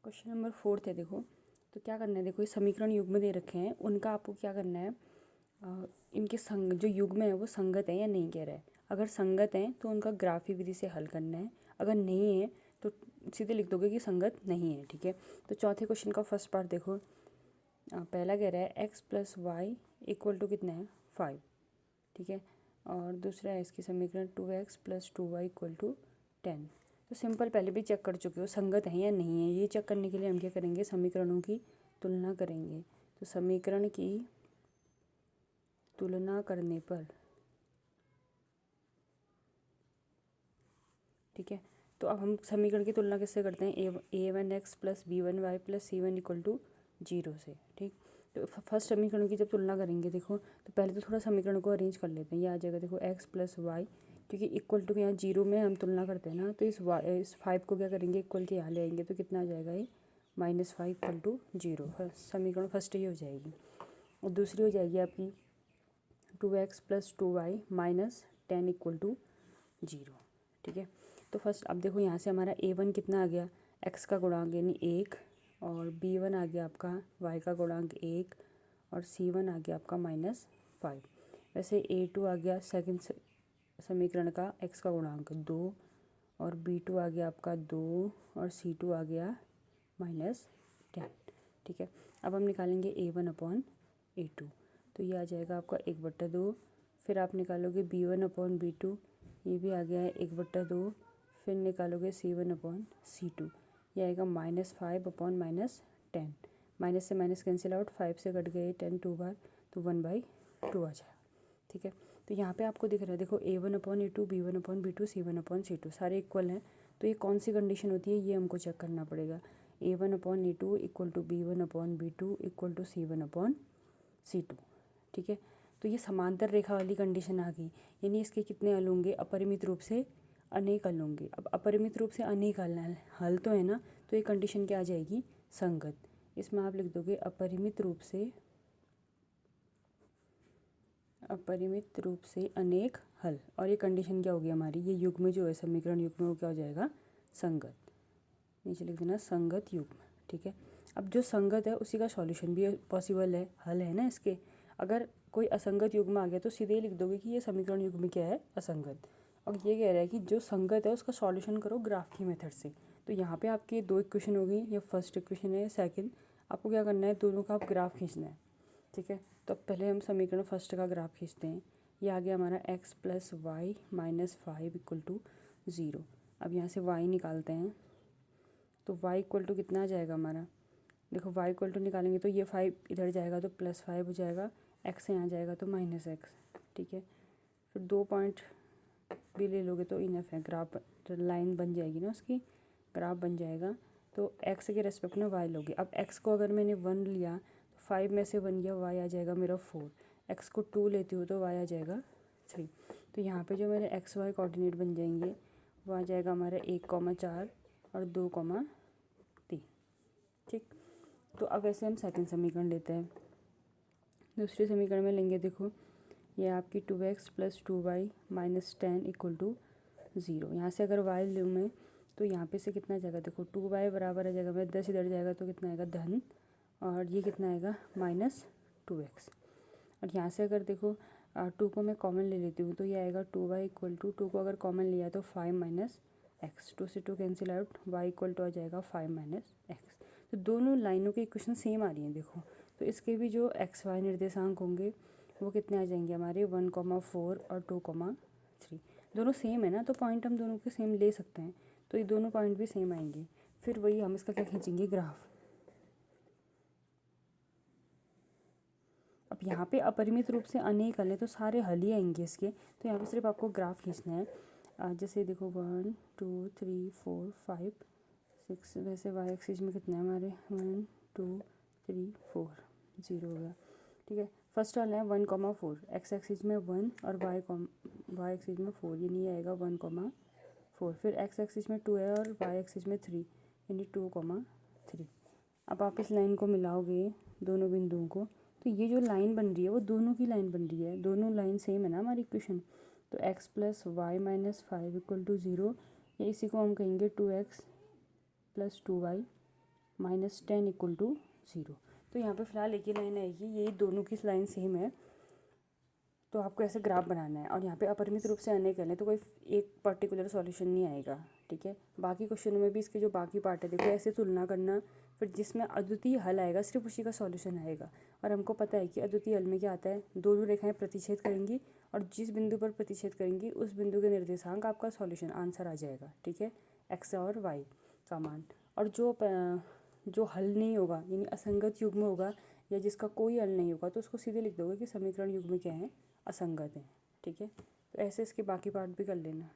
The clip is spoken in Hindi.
क्वेश्चन नंबर 4 है देखो। तो क्या करना है, देखो ये समीकरण युग्म दे रखे हैं, उनका आपको क्या करना है, इनके संग जो युग्म है वो संगत है या नहीं कह रहा है। अगर संगत हैं तो उनका ग्राफी विधि से हल करना है, अगर नहीं है तो सीधे लिख दोगे कि संगत नहीं है। ठीक है, तो चौथे क्वेश्चन का फर्स्ट पार्ट देखो। पहला कह रहा है x plus y equal to कितना है 5। ठीक है, और दूसरा है इसकी समीकरण 2x plus 2y equal to 10। तो सिंपल पहले भी चेक कर चुके हो संगत है या नहीं है। ये चेक करने के लिए हम क्या करेंगे, समीकरणों की तुलना करेंगे। तो समीकरण की तुलना करने पर, ठीक है, तो अब हम समीकरण की तुलना किससे करते हैं, a1x plus b1y plus c1 equal to 0 से। ठीक, तो फर्स्ट समीकरण की जब तुलना करेंगे देखो, तो पहले तो थोड़ा समीकरण को अरेंज कर लेते हैं। ये आ जाएगा देखो x प्लस वाई, क्योंकि इक्वल टू यहाँ 0 में हम तुलना करते हैं ना, तो इस 5 को क्या करेंगे, इक्वल के यहाँ ले आएंगे, तो कितना आ जाएगा ये -5 इक्वल टू 0। समीकरण फर्स्ट ही हो जाएगी। और दूसरी हो जाएगी आपकी 2x plus 2y minus 10 equal to 0। ठीक है, तो फर्स्ट अब देखो यहाँ से हमारा a1 कितना आ गया, x का गुणांक यानी 1, और b1 आ गया आपका y का गुणांक 1, और c1 आ गया आपका -5। वैसे a2 आ गया सेकंड समीकरण का x का गुणांक 2, और b2 आ गया आपका 2, और c2 आ गया -10। ठीक है, अब हम निकालेंगे a1 अपॉन a2, तो ये आ जाएगा आपका 1/2। फिर आप निकालोगे b1 अपॉन b2, ये भी आ गया है 1/2। फिर निकालोगे c1 अपॉन c2, ये आएगा -5 अपॉन -10। माइनस से माइनस कैंसिल आउट, 5 से कट गए 10 2 बार, तो 1/2 आ जाएगा। ठीक है, तो यहाँ पे आपको दिख रहा है देखो a1 upon a2, b1 upon b2, c1 upon c2 सारे इक्वल हैं। तो ये कौन सी कंडीशन होती है, ये हमको चेक करना पड़ेगा। a1 upon a2 equal to b1 upon b2 equal to c1 upon c2। ठीक है, तो ये समांतर रेखा वाली कंडीशन आ गई, यानी इसके कितने हल होंगे, अपरिमित रूप से अनेक हल होंगे। अब अपरिमित रूप से अनेक हल तो है ना, तो ये कंडीशन क्या आ जाएगी, संगत। इसमें आप लिख दोगे अपरिमित रूप से अनेक हल, और ये कंडीशन क्या होगी हमारी, ये युग्म जो है समीकरण युग्म वो क्या हो जाएगा, संगत। नीचे लिख देना संगत युग्म। ठीक है, अब जो संगत है उसी का सॉल्यूशन भी पॉसिबल है, हल है ना इसके। अगर कोई असंगत युग्म आ गया तो सीधे लिख दोगे कि ये समीकरण युग्म क्या है, असंगत। और ये कह रहा है कि जो संगत है उसका सॉल्यूशन करो ग्राफ की मेथड से। तो यहाँ पे आपकी 2 इक्वेशन हो गई, ये फर्स्ट इक्वेशन है, सेकंड आपको क्या करना है, दोनों का आप ग्राफ खींचना है। ठीक है, तो अब पहले हम समीकरण फर्स्ट का ग्राफ खींचते हैं। ये आ गया हमारा x plus y minus 5 equal to 0। अब यहाँ से y निकालते हैं, तो y इक्वल टू कितना आ जाएगा हमारा, देखो y इक्वल टू निकालेंगे तो ये 5 इधर जाएगा तो +5 हो जाएगा, x यहाँ जाएगा तो -x। ठीक है, फिर 2 पॉइंट भी ले लोगे तो इनफ है, ग्राफ लाइन बन जाएगी ना, उसकी ग्राफ बन जाएगा। तो x के रेस्पेक्ट में y लोगे। अब x को अगर मैंने 1 लिया तो 5 में से 1 गया, y आ जाएगा मेरा 4। x को 2 लेती हूँ तो y आ जाएगा 3। तो यहाँ पे जो मेरे x y कोऑर्डिनेट बन जाएंगे वो आ जाएगा हमारा 1,4 और 2,3। ठीक, तो अब ऐसे हम सेकंड समीकरण लेते हैं। दूसरे समीकरण में लेंगे, देखो ये आपकी 2x plus 2y minus 10 equal to 0। यहाँ से अगर y लूँ मैं तो यहाँ पे से कितना जाएगा, देखो 2y बराबर आ जाएगा, मैं 10 इधर जाएगा तो कितना आएगा धन, और ये कितना आएगा -2x। और यहाँ से अगर देखो 2 को मैं कॉमन ले लेती हूँ तो ये आएगा 2y इक्वल टू 2 को अगर कॉमन लिया तो 5 - x, 2 से 2 cancel out, y equal to आ जाएगा 5 - x। तो दोनों लाइनों के इक्वेशन सेम आ रही हैं देखो, तो इसके भी जो x y निर्देशांक होंगे वो कितने आ जाएंगे हमारे 1,4 और 2,3। दोनों सेम है ना, तो पॉइंट हम दोनों के सेम ले सकते हैं, तो ये दोनों पॉइंट भी सेम आएंगे। फिर वही हम इसका क्या खींचेंगे, ग्राफ। अब यहाँ पे अपरिमित रूप से अनेक हल है तो सारे हल ही आएंगे इसके, तो यहाँ पे सिर्फ आपको ग्राफ खींचना है। जैसे देखो 1 2 3 4 5 6, वैसे वाई एक्सिस में कितना है हमारे 1 2 3 4 0 हो गया। ठीक है, फर्स्ट वाला है 1,4, एक्स एक्सिस में 1 और वाई एक्सिस में 4, ये नहीं आएगा 1,4। फिर एक्स एक्सिस में 2 है और वाई एक्सिस में 3, यानी 2,3। अब आप इस लाइन को मिलाओगे दोनों बिंदुओं को, तो ये जो लाइन बन रही है वो दोनों की लाइन बन रही है, दोनों लाइन सेम है ना हमारी इक्वेशन। तो x plus y minus 5 equal to 0, या इसी को हम कहेंगे 2x plus 2y -10 equal to 0। तो यहाँ पे फ़िलहाल एक ही लाइन आएगी, ये दोनों की लाइन सेम है, तो आपको ऐसे ग्राफ बनाना है। और यहाँ पे अपरिमित रूप से अनेक हल है, तो कोई एक पर्टिकुलर सॉल्यूशन नहीं आएगा, ठीक है। बाकी क्वेश्चनों में भी इसके जो बाकी पार्ट है, देखो ऐसे तुलना करना, फिर जिसमें अद्वितीय हल आएगा सिर्फ उसी का सॉल्यूशन आएगा। और हमको पता है कि अद्वितीय हल में क्या आता है, दोनों रेखाएं प्रतिच्छेद करेंगी और जिस बिंदु पर प्रतिच्छेद करेंगी उस बिंदु के निर्देशांक आपका सॉल्यूशन आंसर आ जाएगा, ठीक है, एक्स और वाई का मान। और जो हल नहीं होगा यानी असंगत युग्म होगा या जिसका कोई हल नहीं होगा, तो उसको सीधे लिख दोगे कि समीकरण युग्म क्या है, असंगत है, ठीक है। तो ऐसे इसके बाकी पार्ट भी कर लेना।